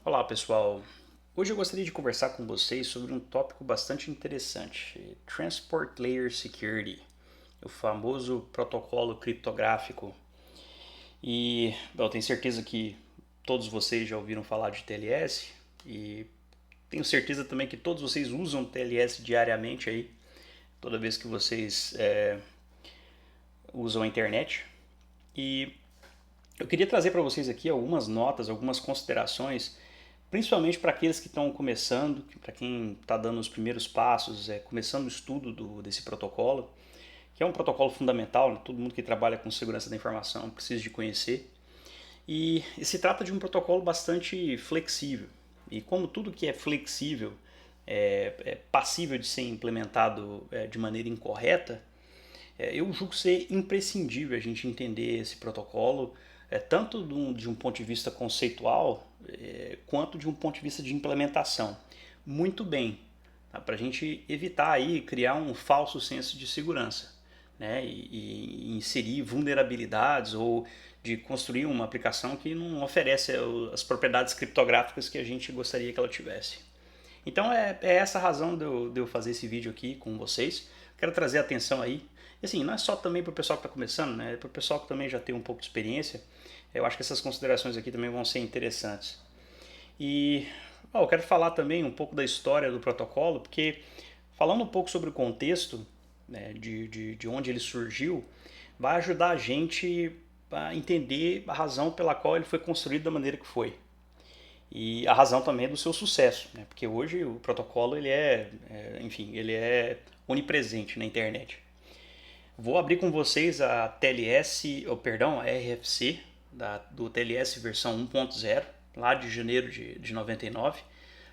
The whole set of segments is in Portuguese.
Olá pessoal, hoje eu gostaria de conversar com vocês sobre um tópico bastante interessante, Transport Layer Security, o famoso protocolo criptográfico. E eu tenho certeza que todos vocês já ouviram falar de TLS e tenho certeza também que todos vocês usam TLS diariamente aí, toda vez que vocês usam a internet. E eu queria trazer para vocês aqui algumas notas, algumas considerações, principalmente para aqueles que estão começando, para quem está dando os primeiros passos, começando o estudo desse protocolo, que é um protocolo fundamental, né? Todo mundo que trabalha com segurança da informação precisa de conhecer. E se trata de um protocolo bastante flexível. E como tudo que é flexível é passível de ser implementado de maneira incorreta, eu julgo ser imprescindível a gente entender esse protocolo, tanto de um ponto de vista conceitual, quanto de um ponto de vista de implementação. Muito bem, tá? Para a gente evitar aí criar um falso senso de segurança, né? E inserir vulnerabilidades ou de construir uma aplicação que não oferece as propriedades criptográficas que a gente gostaria que ela tivesse. Então é essa a razão de eu fazer esse vídeo aqui com vocês. Quero trazer atenção aí. E assim, não é só também para o pessoal que está começando, né? É para o pessoal que também já tem um pouco de experiência. Eu acho que essas considerações aqui também vão ser interessantes. E eu quero falar também um pouco da história do protocolo, porque falando um pouco sobre o contexto, né, de onde ele surgiu, vai ajudar a gente a entender a razão pela qual ele foi construído da maneira que foi e a razão também é do seu sucesso, né? Porque hoje o protocolo enfim, ele é onipresente na internet. Vou abrir com vocês a TLS, ou perdão, a RFC do TLS versão 1.0, lá de janeiro de 99,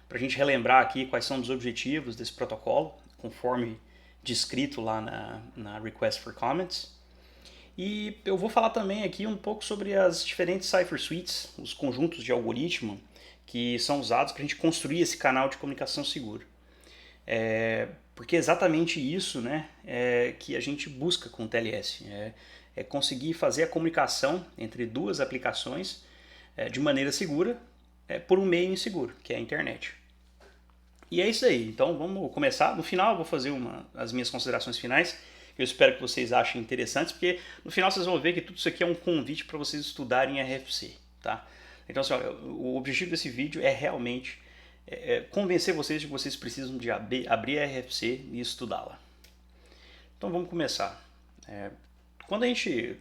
para a gente relembrar aqui quais são os objetivos desse protocolo, conforme descrito lá na Request for Comments. E eu vou falar também aqui um pouco sobre as diferentes cipher suites, os conjuntos de algoritmo que são usados para a gente construir esse canal de comunicação seguro. Porque é exatamente isso, né, que a gente busca com o TLS. É conseguir fazer a comunicação entre duas aplicações de maneira segura por um meio inseguro, que é a internet. E é isso aí. Então vamos começar. No final eu vou fazer as minhas considerações finais, que eu espero que vocês achem interessantes, porque no final vocês vão ver que tudo isso aqui é um convite para vocês estudarem RFC. Tá? Então assim, ó, o objetivo desse vídeo é realmente convencer vocês de que vocês precisam de abrir a RFC e estudá-la. Então vamos começar. Quando a gente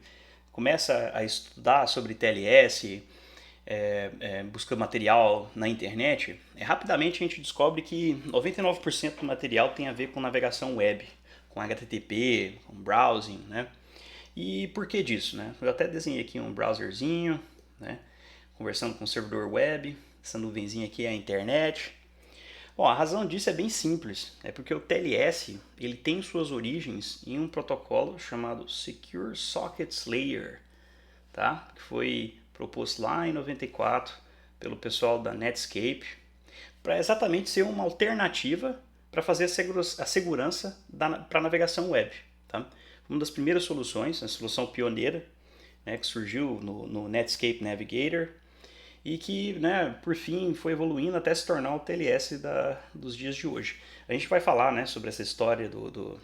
começa a estudar sobre TLS, busca material na internet, rapidamente a gente descobre que 99% do material tem a ver com navegação web, com HTTP, com browsing, né? E por que disso, né? Eu até desenhei aqui um browserzinho, né? Conversando com o servidor web, essa nuvenzinha aqui é a internet. Bom, a razão disso é bem simples, é porque o TLS ele tem suas origens em um protocolo chamado Secure Sockets Layer, tá? Que foi proposto lá em 94 pelo pessoal da Netscape, para exatamente ser uma alternativa para fazer a segurança para a navegação web. Tá? Uma das primeiras soluções, a solução pioneira, né, que surgiu no Netscape Navigator e que, né, por fim, foi evoluindo até se tornar o TLS dos dias de hoje. A gente vai falar, né, sobre essa história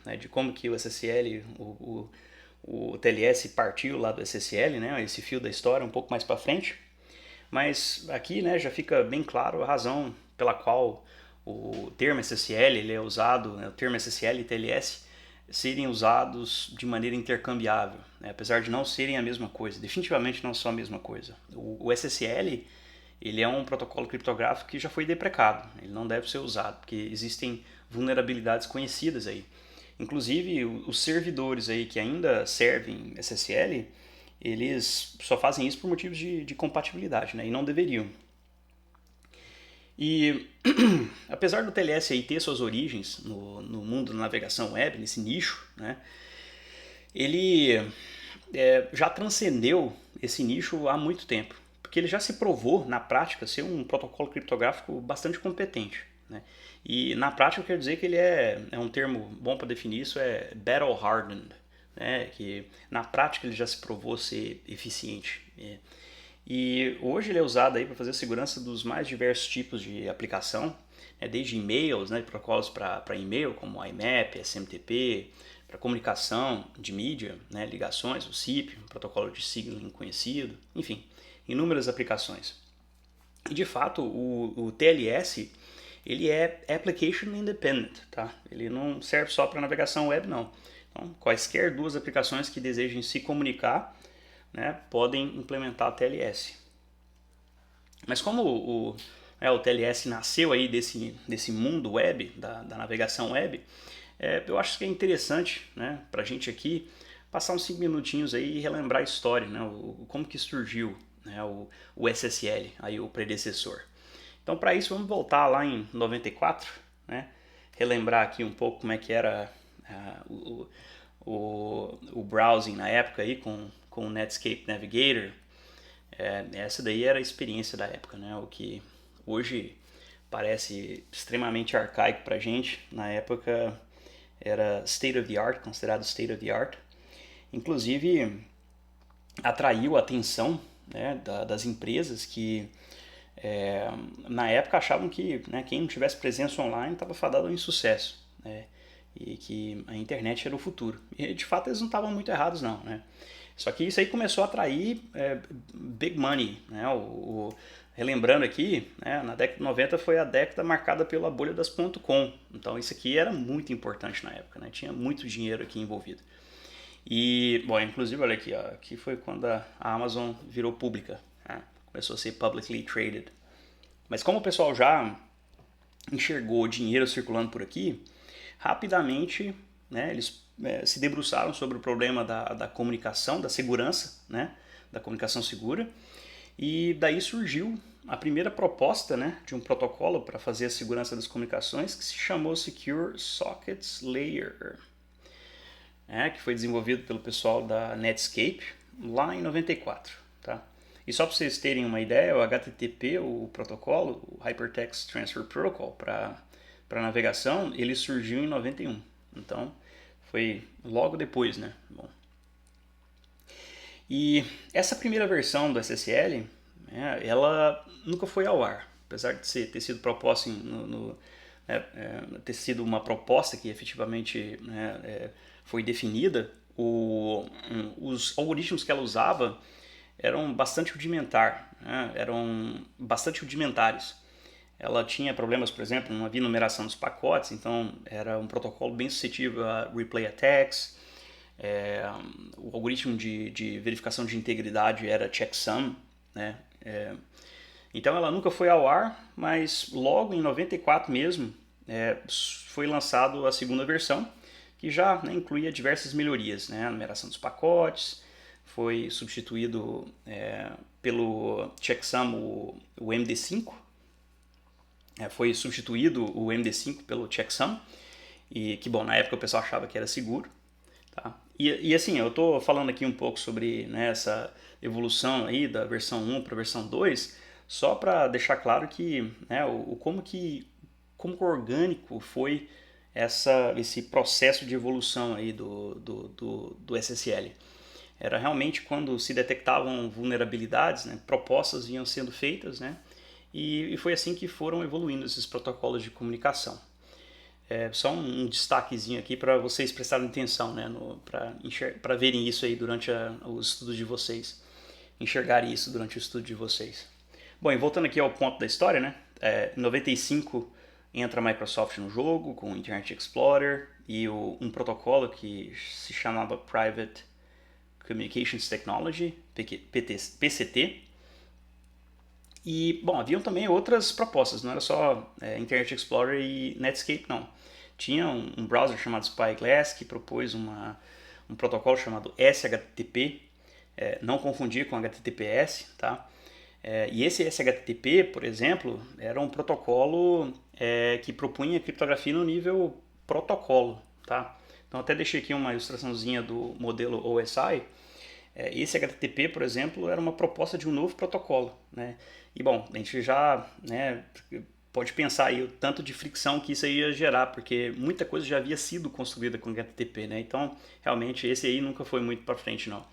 né, de como que o SSL, o TLS partiu lá do SSL, né, esse fio da história um pouco mais para frente. Mas aqui, né, já fica bem claro a razão pela qual o termo SSL ele é usado, né, o termo SSL e TLS serem usados de maneira intercambiável, né, apesar de não serem a mesma coisa, definitivamente não são a mesma coisa. O SSL ele é um protocolo criptográfico que já foi deprecado, ele não deve ser usado, porque existem vulnerabilidades conhecidas aí. Inclusive, os servidores aí que ainda servem SSL, eles só fazem isso por motivos de compatibilidade, né? E não deveriam. E apesar do TLS aí ter suas origens no mundo da navegação web, nesse nicho, né? Ele já transcendeu esse nicho há muito tempo, porque ele já se provou na prática ser um protocolo criptográfico bastante competente, né? E na prática quer dizer que ele é um termo bom para definir isso, é battle hardened, né? Que na prática ele já se provou ser eficiente. E hoje ele é usado aí para fazer a segurança dos mais diversos tipos de aplicação, né, desde e-mails, né, protocolos para e-mail, como IMAP, SMTP, para comunicação de mídia, né, ligações, o SIP, um protocolo de signaling conhecido, enfim, inúmeras aplicações. E de fato, o TLS ele é application independent, tá? Ele não serve só para navegação web, não. Então, quaisquer duas aplicações que desejem se comunicar, né, podem implementar TLS. Mas como o TLS nasceu aí desse mundo web, da navegação web, eu acho que é interessante, né, para a gente aqui passar uns 5 minutinhos aí e relembrar a história, né, como que surgiu, né, o SSL, aí o predecessor. Então, para isso, vamos voltar lá em 94, né, relembrar aqui um pouco como é que era o browsing na época aí com o Netscape Navigator. Essa daí era a experiência da época, né? O que hoje parece extremamente arcaico pra gente, na época era state of the art, considerado state of the art. Inclusive atraiu a atenção, né, das empresas que na época achavam que, né, quem não tivesse presença online estava fadado ao insucesso, né? E que a internet era o futuro. E de fato eles não estavam muito errados não, né? Só que isso aí começou a atrair big money, né? Relembrando aqui, né, na década de 90 foi a década marcada pela bolha das .com. Então isso aqui era muito importante na época, né? Tinha muito dinheiro aqui envolvido. E, bom, inclusive, olha aqui, ó, aqui foi quando a Amazon virou pública, né? Começou a ser publicly traded. Mas como o pessoal já enxergou dinheiro circulando por aqui, rapidamente, né, eles se debruçaram sobre o problema da comunicação, da segurança, né, da comunicação segura, e daí surgiu a primeira proposta, né, de um protocolo para fazer a segurança das comunicações que se chamou Secure Sockets Layer, que foi desenvolvido pelo pessoal da Netscape lá em 94, tá? E só para vocês terem uma ideia, o HTTP, o protocolo, o Hypertext Transfer Protocol para navegação, ele surgiu em 91. Então, foi logo depois, né? Bom. E essa primeira versão do SSL, né, ela nunca foi ao ar. Apesar de ter sido proposta ter sido uma proposta que efetivamente, né, foi definida, os algoritmos que ela usava eram bastante rudimentares, né, eram bastante rudimentares. Ela tinha problemas, por exemplo, não havia numeração dos pacotes, então era um protocolo bem suscetível a replay attacks. O algoritmo de verificação de integridade era checksum, né? Então ela nunca foi ao ar, mas logo em 94 mesmo foi lançado a segunda versão, que já, né, incluía diversas melhorias, né? A numeração dos pacotes, foi substituído pelo checksum o MD5, foi substituído o MD5 pelo checksum, e que, bom, na época o pessoal achava que era seguro, tá? E assim, eu estou falando aqui um pouco sobre, né, essa evolução aí da versão 1 para a versão 2, só para deixar claro que, né, como orgânico foi esse processo de evolução aí do SSL. Era realmente quando se detectavam vulnerabilidades, né, propostas vinham sendo feitas, né, e foi assim que foram evoluindo esses protocolos de comunicação. Só um destaquezinho aqui para vocês prestarem atenção, né, para verem isso aí durante os estudos de vocês, enxergarem isso durante o estudo de vocês. Bom, e voltando aqui ao ponto da história, né, em 95 entra a Microsoft no jogo com o Internet Explorer e um protocolo que se chamava Private Communications Technology, PCT. E, bom, haviam também outras propostas, não era só Internet Explorer e Netscape, não. Tinha um browser chamado Spyglass que propôs um protocolo chamado SHTTP, não confundir com HTTPS, tá? E esse SHTTP, por exemplo, era um protocolo que propunha criptografia no nível protocolo, tá? Então até deixei aqui uma ilustraçãozinha do modelo OSI. Esse HTTP, por exemplo, era uma proposta de um novo protocolo, né? E bom, a gente já, né, pode pensar aí o tanto de fricção que isso aí ia gerar, porque muita coisa já havia sido construída com HTTP, né? Então, realmente, esse aí nunca foi muito para frente, não.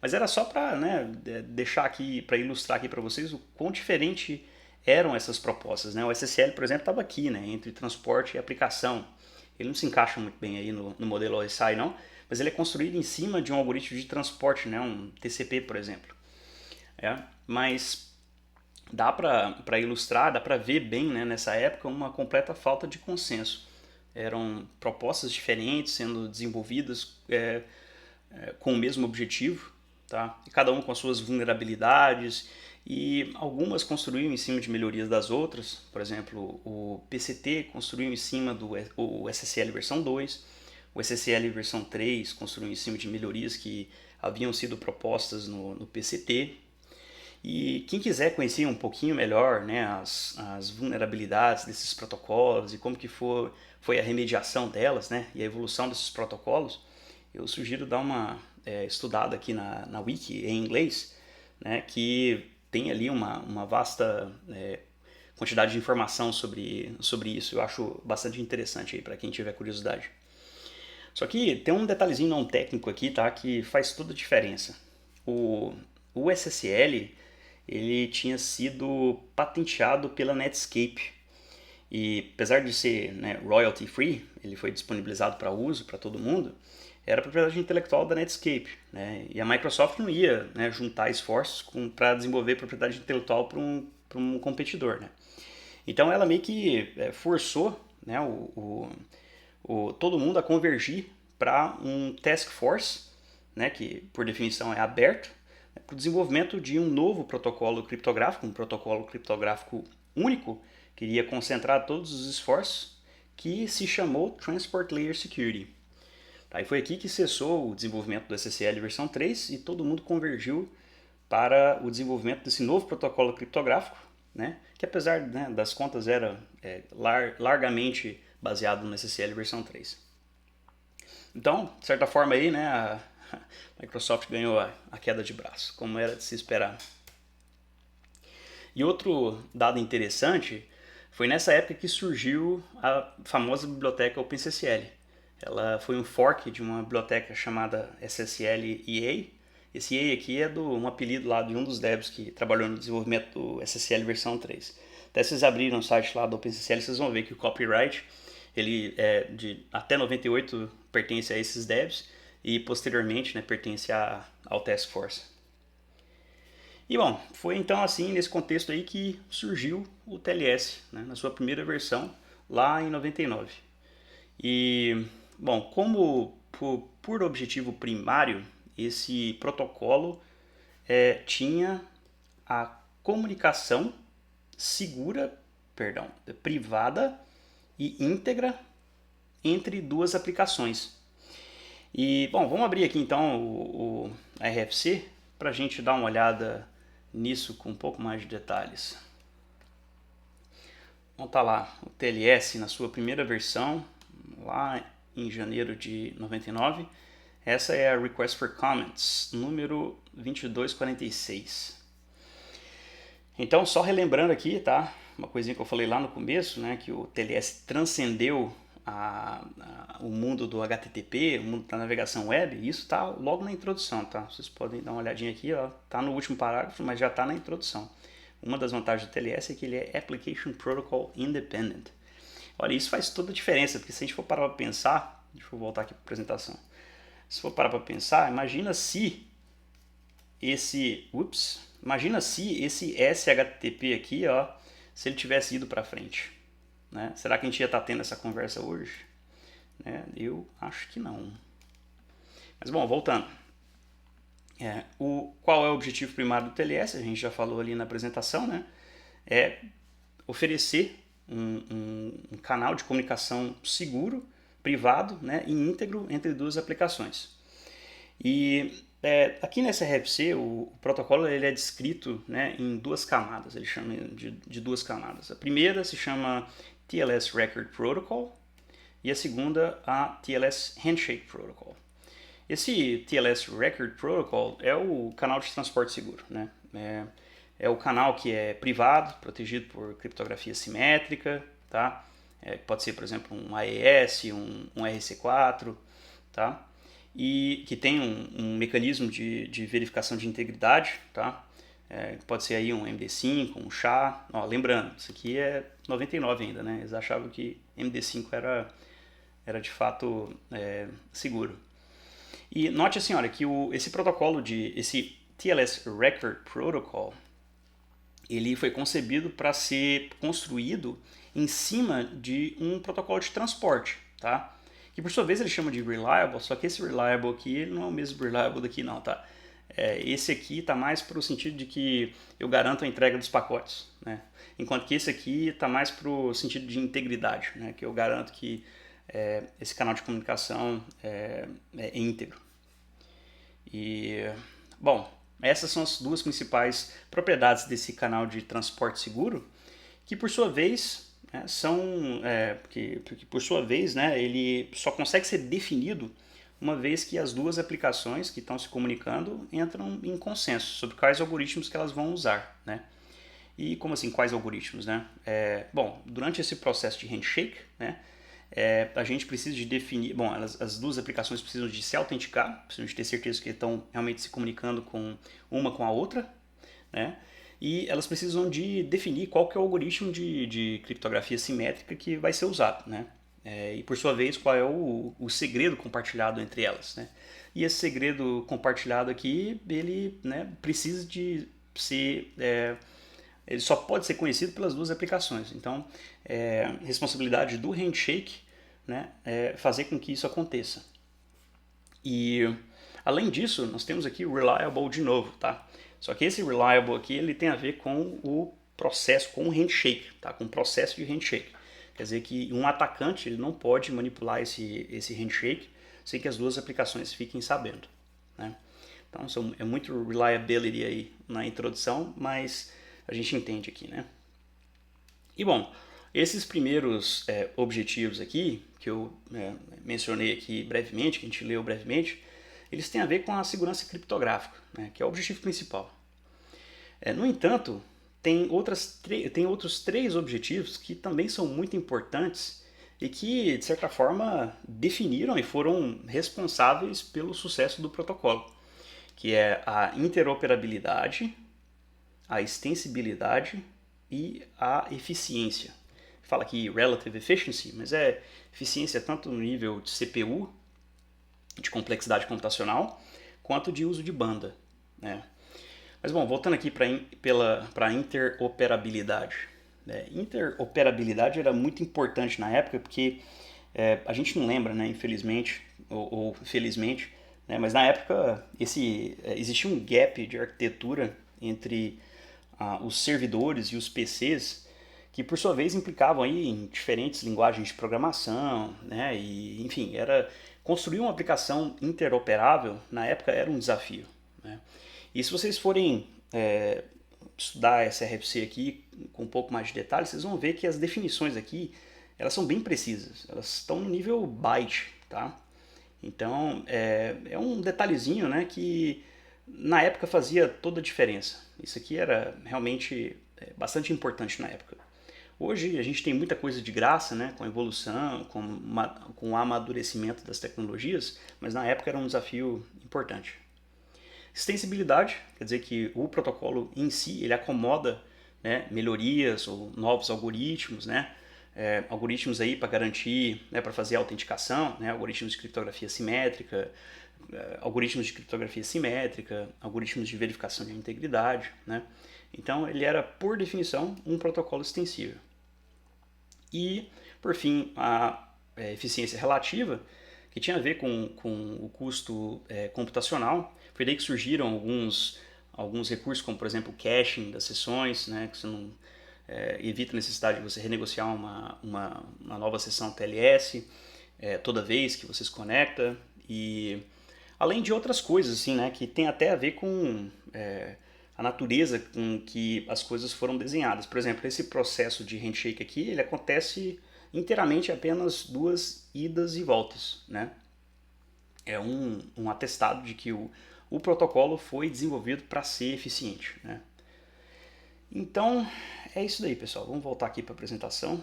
Mas era só para, né, deixar aqui, para ilustrar aqui para vocês o quão diferente eram essas propostas, né? O SSL, por exemplo, estava aqui, né, entre transporte e aplicação. Ele não se encaixa muito bem aí no modelo OSI, não, mas ele é construído em cima de um algoritmo de transporte, né, um TCP, por exemplo. Mas dá para ilustrar, dá para ver bem, né, nessa época uma completa falta de consenso. Eram propostas diferentes sendo desenvolvidas com o mesmo objetivo, tá? E cada um com as suas vulnerabilidades, e algumas construíam em cima de melhorias das outras. Por exemplo, o PCT construiu em cima do o SSL versão 2, o SSL versão 3 construiu em cima de melhorias que haviam sido propostas no PCT. E quem quiser conhecer um pouquinho melhor, né, as vulnerabilidades desses protocolos e como que foi a remediação delas, né, e a evolução desses protocolos, eu sugiro dar uma estudada aqui na Wiki em inglês, né, que tem ali uma vasta quantidade de informação sobre isso. Eu acho bastante interessante aí para quem tiver curiosidade. Só que tem um detalhezinho não técnico aqui, tá, que faz toda a diferença. O SSL ele tinha sido patenteado pela Netscape. E apesar de ser, né, royalty free, ele foi disponibilizado para uso para todo mundo, era propriedade intelectual da Netscape, né? E a Microsoft não ia, né, juntar esforços para desenvolver propriedade intelectual para um competidor, né? Então ela meio que forçou, né, todo mundo a convergir para um task force, né, que por definição é aberto, né, para o desenvolvimento de um novo protocolo criptográfico, um protocolo criptográfico único, que iria concentrar todos os esforços, que se chamou Transport Layer Security. Tá, e foi aqui que cessou o desenvolvimento do SSL versão 3 e todo mundo convergiu para o desenvolvimento desse novo protocolo criptográfico, né, que apesar, né, das contas era largamente baseado no SSL versão 3. Então, de certa forma aí, né, a Microsoft ganhou a queda de braço, como era de se esperar. E outro dado interessante foi nessa época que surgiu a famosa biblioteca OpenSSL. Ela foi um fork de uma biblioteca chamada SSL EA. Esse EA aqui é um apelido lá de um dos devs que trabalhou no desenvolvimento do SSL versão 3. Até vocês abrirem o site lá do OpenSSL, vocês vão ver que o copyright ele até 98 pertence a esses devs e posteriormente, né, pertence ao Task Force. E bom, foi então assim, nesse contexto aí, que surgiu o TLS, né, na sua primeira versão, lá em 99. E, bom, como por objetivo primário, esse protocolo tinha a comunicação privada e íntegra entre duas aplicações. E, bom, vamos abrir aqui então o RFC para a gente dar uma olhada nisso com um pouco mais de detalhes. Então tá lá, o TLS na sua primeira versão, lá em janeiro de 99. Essa é a Request for Comments, número 2246. Então, só relembrando aqui, tá? Uma coisinha que eu falei lá no começo, né? Que o TLS transcendeu o mundo do HTTP, o mundo da navegação web. Isso está logo na introdução, tá? Vocês podem dar uma olhadinha aqui, ó. Tá no último parágrafo, mas já está na introdução. Uma das vantagens do TLS é que ele é Application Protocol Independent. Olha, isso faz toda a diferença, porque se a gente for parar para pensar, deixa eu voltar aqui para a apresentação. Se for parar para pensar, imagina se esse SHTTP aqui, ó, se ele tivesse ido para frente, né? Será que a gente ia estar tendo essa conversa hoje? Né? Eu acho que não. Mas bom, voltando. Qual é o objetivo primário do TLS? A gente já falou ali na apresentação, né? É oferecer um canal de comunicação seguro, privado, né, e íntegro entre duas aplicações. E aqui nessa RFC o protocolo ele é descrito, né, em duas camadas, ele chama de duas camadas. A primeira se chama TLS Record Protocol e a segunda a TLS Handshake Protocol. Esse TLS Record Protocol é o canal de transporte seguro, né? É o canal que é privado, protegido por criptografia simétrica, tá? Pode ser, por exemplo, um AES, um RC4, tá? e que tem um mecanismo de verificação de integridade, tá? Pode ser aí um MD5, um SHA. Ó, lembrando, isso aqui é 99 ainda, né? Eles achavam que MD5 era de fato seguro. E note, senhora, que esse protocolo esse TLS Record Protocol, ele foi concebido para ser construído em cima de um protocolo de transporte, tá? Que por sua vez ele chama de reliable, só que esse reliable aqui ele não é o mesmo reliable daqui não, tá? Esse aqui está mais para o sentido de que eu garanto a entrega dos pacotes, né? Enquanto que esse aqui está mais para o sentido de integridade, né? Que eu garanto que esse canal de comunicação é íntegro. E, bom, essas são as duas principais propriedades desse canal de transporte seguro, que por sua vez que por sua vez, né, ele só consegue ser definido uma vez que as duas aplicações que estão se comunicando entram em consenso sobre quais algoritmos que elas vão usar, né? E como assim, quais algoritmos, né? Bom, durante esse processo de handshake, né, a gente precisa de definir... Bom, as duas aplicações precisam de se autenticar, precisam de ter certeza que estão realmente se comunicando com uma com a outra, né? E elas precisam de definir qual que é o algoritmo de criptografia simétrica que vai ser usado, né? E por sua vez, qual é o segredo compartilhado entre elas, né? E esse segredo compartilhado aqui, ele, né, precisa de ser... ele só pode ser conhecido pelas duas aplicações. Então, responsabilidade do handshake, né, é fazer com que isso aconteça. E, além disso, nós temos aqui o reliable de novo, tá? Só que esse reliable aqui, ele tem a ver com o processo, com o handshake, tá? Com o processo de handshake. Quer dizer que um atacante ele não pode manipular esse handshake sem que as duas aplicações fiquem sabendo, né? Então, é muito reliability aí na introdução, mas a gente entende aqui, né? E bom, esses primeiros objetivos aqui, que eu mencionei aqui brevemente, que a gente leu brevemente, eles têm a ver com a segurança criptográfica, né, que é o objetivo principal. No entanto, tem outros 3 objetivos que também são muito importantes e que, de certa forma, definiram e foram responsáveis pelo sucesso do protocolo, que é a interoperabilidade, a extensibilidade e a eficiência. Fala aqui relative efficiency, mas é eficiência tanto no nível de CPU, de complexidade computacional, quanto de uso de banda, né? Mas bom, voltando aqui para a interoperabilidade. Interoperabilidade era muito importante na época porque a gente não lembra, né, infelizmente ou felizmente, né, mas na época existia um gap de arquitetura entre os servidores e os PCs que por sua vez implicavam aí em diferentes linguagens de programação, né, e enfim, construir uma aplicação interoperável na época era um desafio, né? E se vocês forem estudar essa RFC aqui com um pouco mais de detalhes, vocês vão ver que as definições aqui elas são bem precisas, elas estão no nível byte, tá? Então é um detalhezinho, né, que na época fazia toda a diferença. Isso aqui era realmente bastante importante na época. Hoje a gente tem muita coisa de graça, né, com a evolução, com o amadurecimento das tecnologias, mas na época era um desafio importante. Extensibilidade, quer dizer que o protocolo em si ele acomoda, né, melhorias ou novos algoritmos, né, algoritmos aí para garantir, né, para fazer a autenticação, né, algoritmos de criptografia simétrica, algoritmos de verificação de integridade, né? Então ele era por definição um protocolo extensível. E por fim a eficiência relativa, que tinha a ver com o custo computacional. Foi daí que surgiram alguns recursos, como por exemplo o caching das sessões, né, que você não evita a necessidade de você renegociar uma nova sessão TLS toda vez que você se conecta, e além de outras coisas assim, né, que tem até a ver com a natureza com que as coisas foram desenhadas. Por exemplo, esse processo de handshake aqui, ele acontece inteiramente apenas 2 idas e voltas, né? É um atestado de que o protocolo foi desenvolvido para ser eficiente, né? Então, é isso daí, pessoal. Vamos voltar aqui para a apresentação.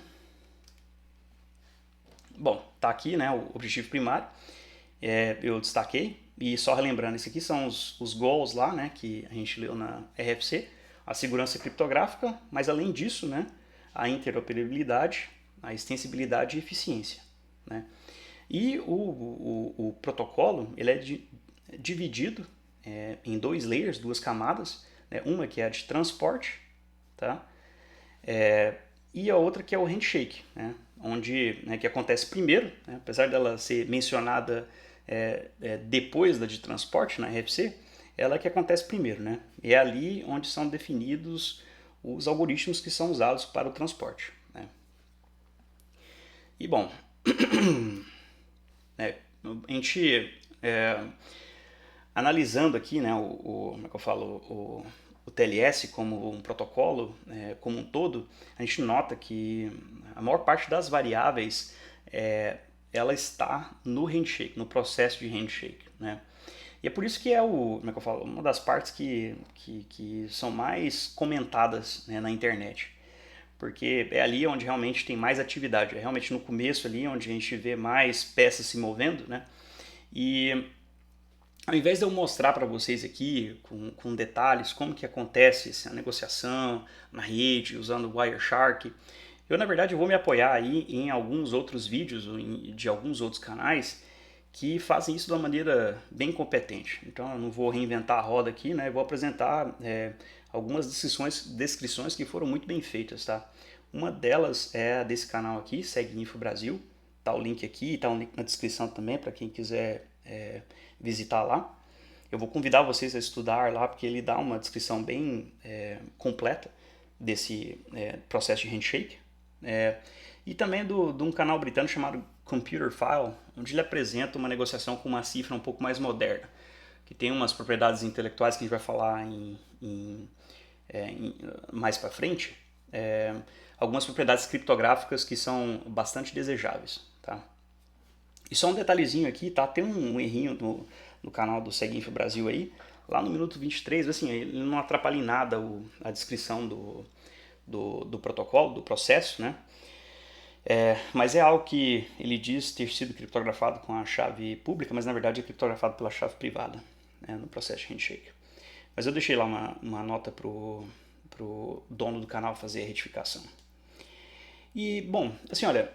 Bom, tá aqui, né, o objetivo primário. eu destaquei. E só relembrando, esses aqui são os goals lá, né, que a gente leu na RFC, a segurança criptográfica, mas além disso, né, a interoperabilidade, a extensibilidade e eficiência, né. E o protocolo ele é dividido em dois layers, duas camadas, né, uma que é a de transporte, tá? E a outra que é o handshake, né, onde que acontece primeiro, né, apesar dela ser mencionada depois da de transporte na RFC, ela é que acontece primeiro, né? E é ali onde são definidos os algoritmos que são usados para o transporte, né? E bom, a gente analisando aqui, né, como é que eu falo, o TLS como um protocolo como um todo, a gente nota que a maior parte das variáveis ela está no handshake, no processo de handshake, né? E é por isso que como é que eu falo, uma das partes que são mais comentadas, né, na internet. Porque é ali onde realmente tem mais atividade, é realmente no começo ali onde a gente vê mais peças se movendo, né? E ao invés de eu mostrar para vocês aqui com detalhes como que acontece a negociação na rede usando o Wireshark, eu na verdade vou me apoiar aí em alguns outros vídeos de alguns outros canais que fazem isso de uma maneira bem competente. Então eu não vou reinventar a roda aqui, né? Eu vou apresentar algumas descrições que foram muito bem feitas, tá? Uma delas é a desse canal aqui, Segue Info Brasil. Tá o link aqui, tá o link na descrição também para quem quiser visitar lá. Eu vou convidar vocês a estudar lá porque ele dá uma descrição bem completa desse processo de handshake. E também de um canal britânico chamado Computer File, onde ele apresenta uma negociação com uma cifra um pouco mais moderna, que tem umas propriedades intelectuais que a gente vai falar mais para frente, algumas propriedades criptográficas que são bastante desejáveis, tá? E só um detalhezinho aqui, tá? Tem um errinho no canal do Seguinfo Brasil aí, lá no minuto 23, assim, ele não atrapalha em nada a descrição do protocolo, do processo, né? Mas é algo que ele diz ter sido criptografado com a chave pública, mas na verdade é criptografado pela chave privada, né, no processo de handshake. Mas eu deixei lá uma nota pro dono do canal fazer a retificação. E, bom, assim, olha,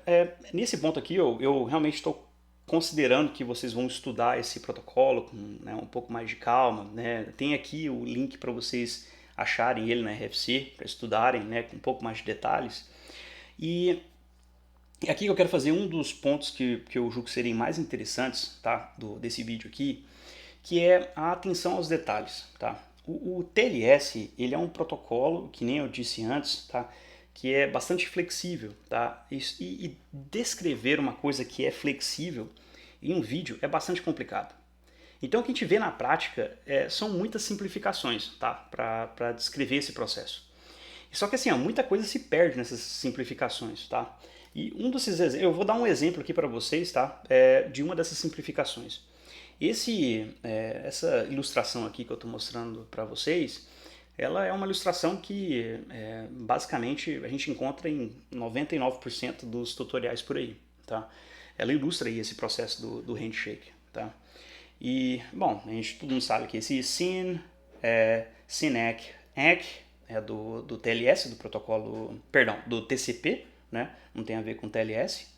nesse ponto aqui eu realmente estou considerando que vocês vão estudar esse protocolo com, né, um pouco mais de calma, né? Tem aqui o link para vocês acharem ele na RFC, para estudarem, né, com um pouco mais de detalhes. E aqui eu quero fazer um dos pontos que eu julgo serem mais interessantes, tá, desse vídeo aqui, que é a atenção aos detalhes, tá? O TLS, ele é um protocolo, que nem eu disse antes, tá, que é bastante flexível, tá? E descrever uma coisa que é flexível em um vídeo é bastante complicado. Então o que a gente vê na prática são muitas simplificações, tá, para descrever esse processo. Só que assim, muita coisa se perde nessas simplificações, tá? E eu vou dar um exemplo aqui para vocês, tá? De uma dessas simplificações. Essa ilustração aqui que eu estou mostrando para vocês, ela é uma ilustração que basicamente a gente encontra em 99% dos tutoriais por aí, tá? Ela ilustra aí esse processo do handshake, tá? E, bom, todo mundo sabe que esse SYN-ACK é do TLS, do protocolo, perdão, do TCP, né? Não tem a ver com TLS.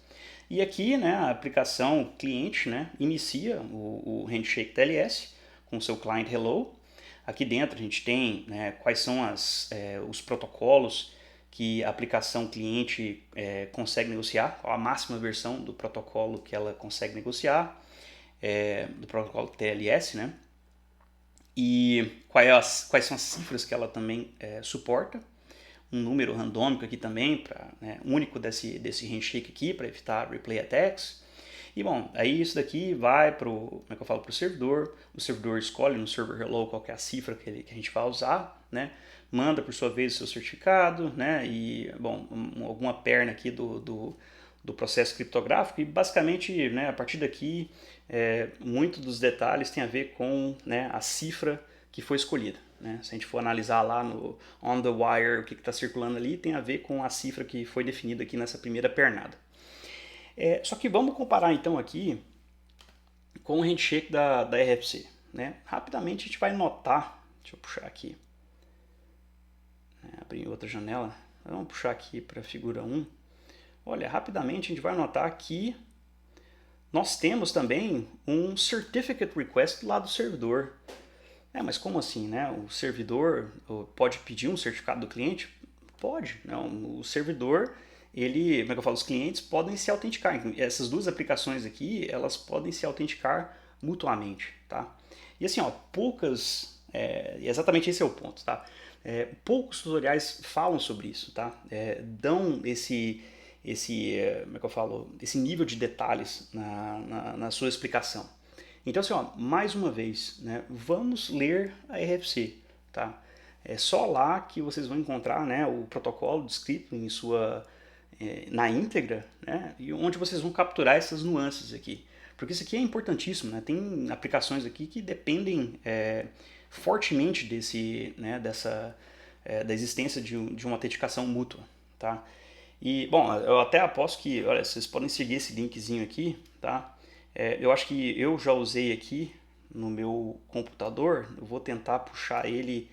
E aqui, né, a aplicação cliente, né, inicia o handshake TLS com o seu client hello. Aqui dentro a gente tem, né, quais são os protocolos que a aplicação cliente consegue negociar, qual a máxima versão do protocolo que ela consegue negociar, do protocolo TLS, né? E quais são as cifras que ela também suporta. Um número randômico aqui também, único desse handshake aqui, para evitar replay attacks. E bom, aí isso daqui vai pro servidor, o servidor escolhe no server hello qual que é a cifra que a gente vai usar, né? Manda por sua vez o seu certificado, né? E bom, alguma perna aqui do processo criptográfico e basicamente, né, a partir daqui muito dos detalhes tem a ver com, né, a cifra que foi escolhida, né? Se a gente for analisar lá no on the wire o que está circulando ali, tem a ver com a cifra que foi definida aqui nessa primeira pernada. Só que vamos comparar então aqui com o handshake da RFC. Né? Rapidamente a gente vai notar, deixa eu puxar aqui, abrir outra janela, vamos puxar aqui para a figura 1. Olha, rapidamente a gente vai notar que nós temos também um Certificate Request lá do servidor. Mas como assim, né? O servidor pode pedir um certificado do cliente? Pode. Não, o servidor, ele, como é que eu falo? Os clientes podem se autenticar. Essas duas aplicações aqui, elas podem se autenticar mutuamente, tá? E assim, ó, exatamente esse é o ponto, tá? Poucos tutoriais falam sobre isso, tá? Dão como é que eu falo? Esse nível de detalhes na sua explicação. Então, assim, ó, mais uma vez, né, vamos ler a RFC, tá? É só lá que vocês vão encontrar, né, o protocolo descrito na íntegra, né, e onde vocês vão capturar essas nuances aqui. Porque isso aqui é importantíssimo, né? Tem aplicações aqui que dependem fortemente da existência de uma autenticação mútua, tá? E, bom, eu até aposto que, olha, vocês podem seguir esse linkzinho aqui, tá? Eu acho que eu já usei aqui no meu computador, eu vou tentar puxar ele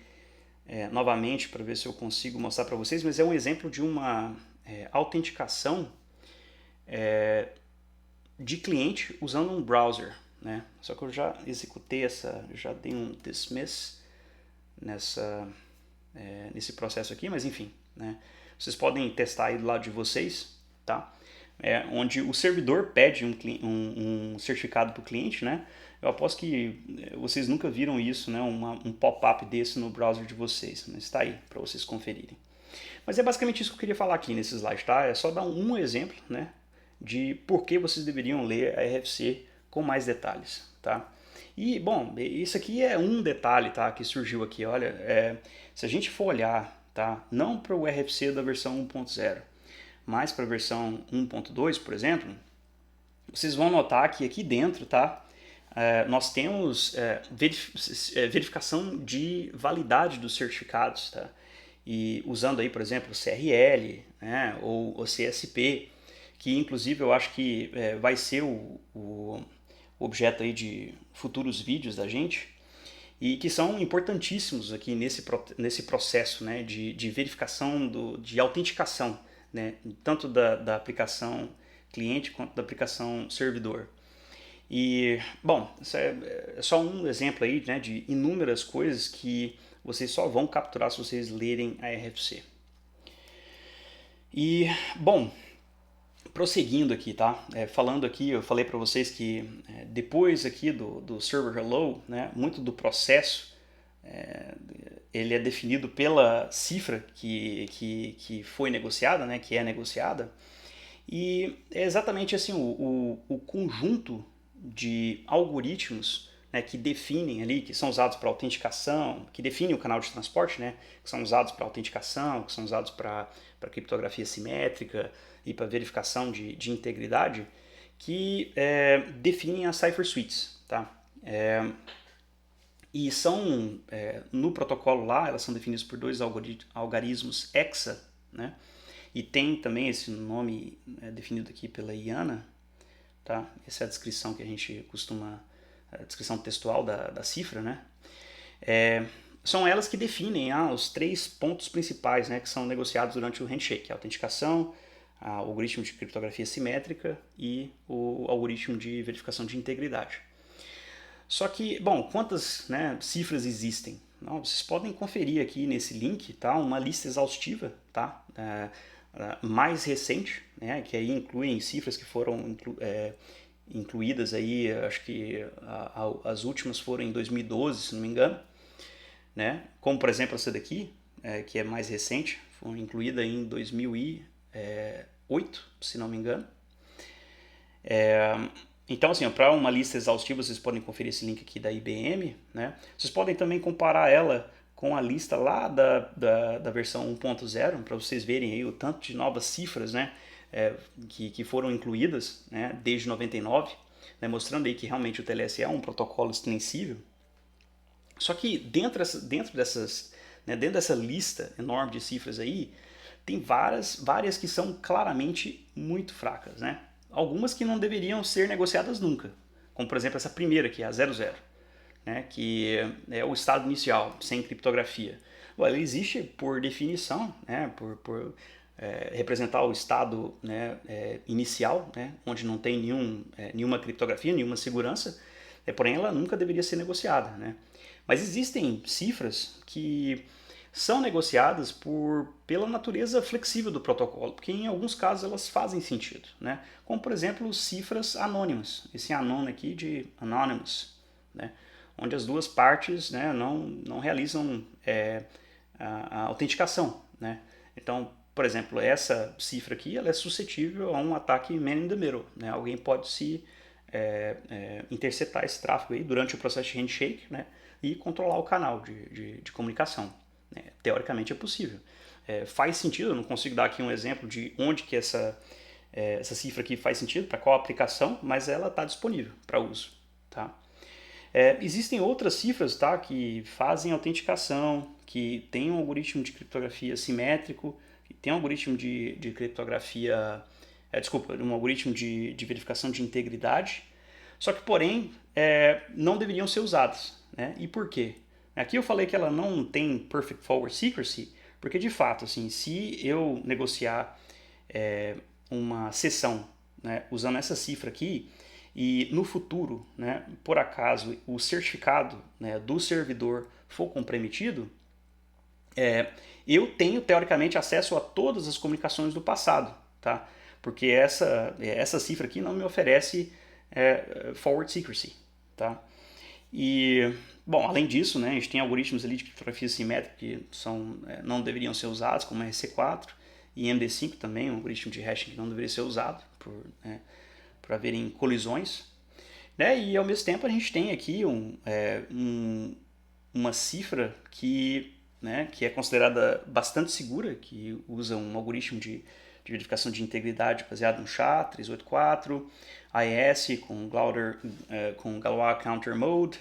novamente para ver se eu consigo mostrar para vocês, mas é um exemplo de uma autenticação de cliente usando um browser, né? Só que eu já executei já dei um dismiss nesse processo aqui, mas enfim, né? Vocês podem testar aí do lado de vocês, tá? Onde o servidor pede um certificado para o cliente, né? Eu aposto que vocês nunca viram isso, né? Um pop-up desse no browser de vocês, mas está aí para vocês conferirem. Mas é basicamente isso que eu queria falar aqui nesse slide, tá? É só dar um exemplo, né? De por que vocês deveriam ler a RFC com mais detalhes, tá? E, bom, isso aqui é um detalhe, tá? Que surgiu aqui, olha, se a gente for olhar, tá? Não para o RFC da versão 1.0, mas para a versão 1.2, por exemplo, vocês vão notar que aqui dentro, tá? Nós temos verificação de validade dos certificados, tá? E usando aí, por exemplo, o CRL, né? Ou o CSP, que inclusive eu acho que vai ser o objeto aí de futuros vídeos da gente, e que são importantíssimos aqui nesse processo, né, de verificação, de autenticação, né, tanto da aplicação cliente quanto da aplicação servidor. E, bom, isso é só um exemplo aí, né, de inúmeras coisas que vocês só vão capturar se vocês lerem a RFC. E, bom, prosseguindo aqui, tá? Falando aqui, eu falei para vocês que depois aqui do server hello, né, muito do processo ele é definido pela cifra que foi negociada, né, que é negociada, e é exatamente assim o conjunto de algoritmos, né, que definem ali, que são usados para autenticação, que definem o canal de transporte, né, que são usados para autenticação, que são usados para criptografia simétrica e para verificação de integridade, que definem as cipher suites, tá? E são, no protocolo lá, elas são definidas por dois algarismos hexa, né? E tem também esse nome definido aqui pela IANA, tá? Essa é a descrição que a gente costuma, a descrição textual da cifra, né? São elas que definem os 3 pontos principais, né, que são negociados durante o handshake: a autenticação, o algoritmo de criptografia simétrica e o algoritmo de verificação de integridade. Só que, bom, quantas, né, cifras existem? Não, vocês podem conferir aqui nesse link, tá, uma lista exaustiva, tá, mais recente, né, que aí incluem cifras que foram incluídas aí, acho que as últimas foram em 2012, se não me engano, né, como por exemplo essa daqui, que é mais recente, foi incluída em 2008, se não me engano. Então, assim, para uma lista exaustiva, vocês podem conferir esse link aqui da IBM, né? Vocês podem também comparar ela com a lista lá da versão 1.0, para vocês verem aí o tanto de novas cifras, né, que foram incluídas, né, desde 99, né, mostrando aí que realmente o TLS é um protocolo extensível. Só que dentro dessa lista enorme de cifras aí, tem várias que são claramente muito fracas, né? Algumas que não deveriam ser negociadas nunca, como por exemplo essa primeira aqui, a 00, né, que é o estado inicial, sem criptografia. Bom, ela existe por definição, né, por representar o estado, né, inicial, né, onde não tem nenhuma criptografia, nenhuma segurança, porém ela nunca deveria ser negociada. Né? Mas existem cifras que são negociadas pela natureza flexível do protocolo, porque em alguns casos elas fazem sentido, né? Como por exemplo cifras anônimas, esse anon aqui de anonymous, né? Onde as duas partes, né, não realizam a autenticação, né? Então, por exemplo, essa cifra aqui ela é suscetível a um ataque man in the middle, né? Alguém pode interceptar esse tráfego aí durante o processo de handshake, né, e controlar o canal de comunicação. Teoricamente é possível. Faz sentido, eu não consigo dar aqui um exemplo de onde que essa cifra aqui faz sentido, para qual aplicação, mas ela está disponível para uso. Tá? Existem outras cifras, tá, que fazem autenticação, que tem um algoritmo de criptografia simétrico, que tem um algoritmo de criptografia, um algoritmo de verificação de integridade, só que, porém, não deveriam ser usadas. Né? E por quê? Aqui eu falei que ela não tem Perfect Forward Secrecy, porque de fato, assim, se eu negociar uma sessão, né, usando essa cifra aqui, e no futuro, né, por acaso, o certificado, né, do servidor for comprometido, eu tenho teoricamente acesso a todas as comunicações do passado, tá? Porque essa cifra aqui não me oferece forward secrecy, tá? E, bom, além disso, né, a gente tem algoritmos ali de criptografia simétrica que não deveriam ser usados, como RC4 e MD5 também, um algoritmo de hashing que não deveria ser usado por haverem colisões. Né? E ao mesmo tempo a gente tem aqui uma cifra que é considerada bastante segura, que usa um algoritmo de verificação de integridade baseado no SHA-384, AES com Galois Counter Mode,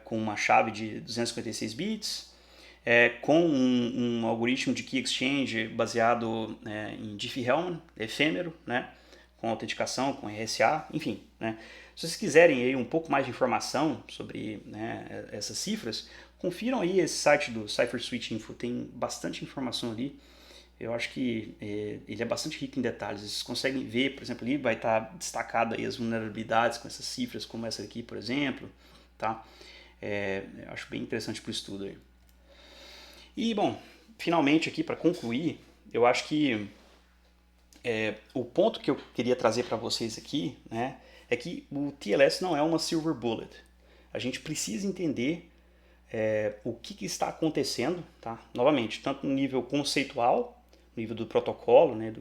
com uma chave de 256 bits, com um algoritmo de Key Exchange baseado em Diffie-Hellman, efêmero, né, com autenticação, com RSA, enfim. Né. Se vocês quiserem aí um pouco mais de informação sobre, né, essas cifras, confiram aí esse site do CypherSwitch Info, tem bastante informação ali. Eu acho que ele é bastante rico em detalhes. Vocês conseguem ver, por exemplo, ali vai estar destacado aí as vulnerabilidades com essas cifras, como essa aqui, por exemplo. Tá? Eu acho bem interessante para o estudo aí. E, bom, finalmente aqui para concluir, eu acho que o ponto que eu queria trazer para vocês aqui, né, é que o TLS não é uma silver bullet. A gente precisa entender o que está acontecendo, tá? Novamente, tanto no nível conceitual, no nível do protocolo, né,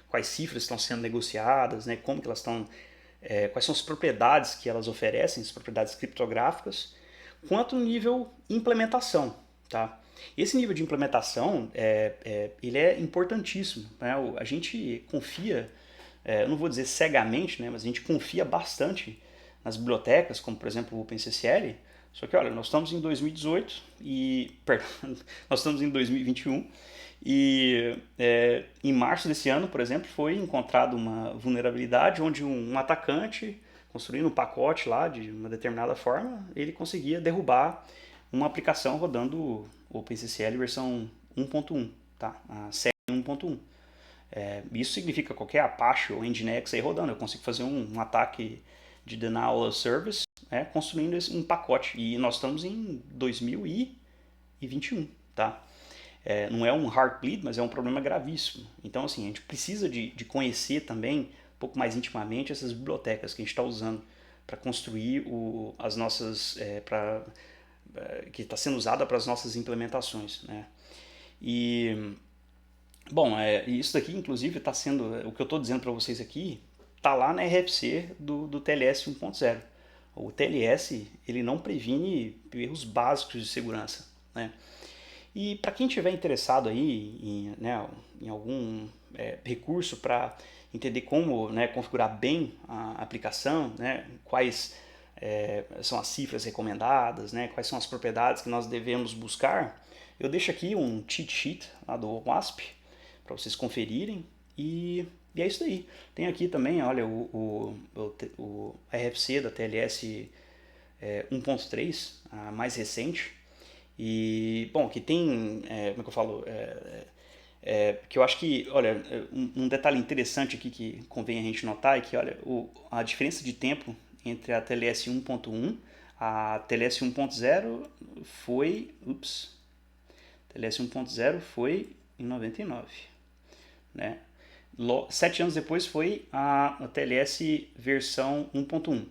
quais cifras estão sendo negociadas, né, como que elas estão, quais são as propriedades que elas oferecem, as propriedades criptográficas, quanto no nível implementação. Tá? Esse nível de implementação ele é importantíssimo. Né? A gente confia, eu não vou dizer cegamente, né, mas a gente confia bastante nas bibliotecas, como por exemplo o OpenCCL. Só que olha, nós estamos em 2018 perdão, nós estamos em 2021 e em março desse ano, por exemplo, foi encontrada uma vulnerabilidade onde um atacante, construindo um pacote lá de uma determinada forma, ele conseguia derrubar uma aplicação rodando o OpenCCL versão 1.1, tá? A série 1.1. Isso significa qualquer Apache ou Nginx aí rodando, eu consigo fazer um ataque de denial of service construindo um pacote. E nós estamos em 2021, tá? Não é um heartbleed, mas é um problema gravíssimo. Então, assim, a gente precisa de conhecer também um pouco mais intimamente essas bibliotecas que a gente está usando para construir as nossas... que está sendo usada para as nossas implementações, né? E, bom, isso daqui, inclusive, está sendo... O que eu estou dizendo para vocês aqui está lá na RFC do TLS 1.0. O TLS ele não previne erros básicos de segurança, né? E para quem estiver interessado aí em algum recurso para entender como configurar bem a aplicação, né, quais são as cifras recomendadas, né, quais são as propriedades que nós devemos buscar, eu deixo aqui um cheat sheet lá do WASP para vocês conferirem. E, E é isso aí. Tem aqui também, olha, o RFC da TLS 1.3, a mais recente. E, bom, que tem, como é que eu falo, que eu acho que, olha, um detalhe interessante aqui que convém a gente notar é que, olha, a diferença de tempo entre a TLS 1.1, a TLS 1.0 foi, TLS 1.0 foi em 99, né? 7 anos depois foi a TLS versão 1.1.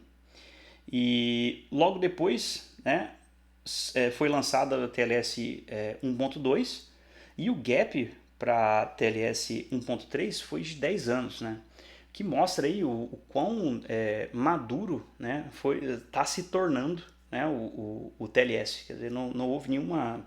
E logo depois, né, foi lançada a TLS 1.2 e o gap para a TLS 1.3 foi de 10 anos, né? Que mostra aí o quão maduro, né, está se tornando, né, o TLS. Quer dizer, não houve nenhuma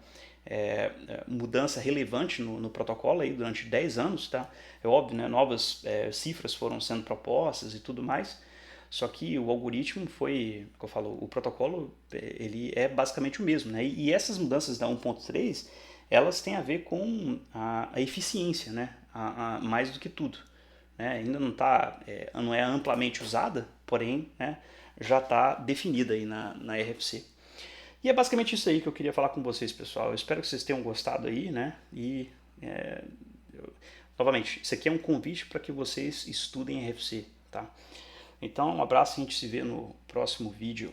mudança relevante no protocolo aí durante 10 anos, tá? É óbvio, né, novas cifras foram sendo propostas e tudo mais, só que o algoritmo foi, como eu falo, o protocolo ele é basicamente o mesmo, né? E essas mudanças da 1.3 elas têm a ver com a eficiência, né? Mais do que tudo, né? Ainda não é amplamente usada, porém, né, já está definida aí na RFC. E é basicamente isso aí que eu queria falar com vocês, pessoal. Eu espero que vocês tenham gostado aí, né? E novamente, isso aqui é um convite para que vocês estudem RFC, tá? Então, um abraço e a gente se vê no próximo vídeo.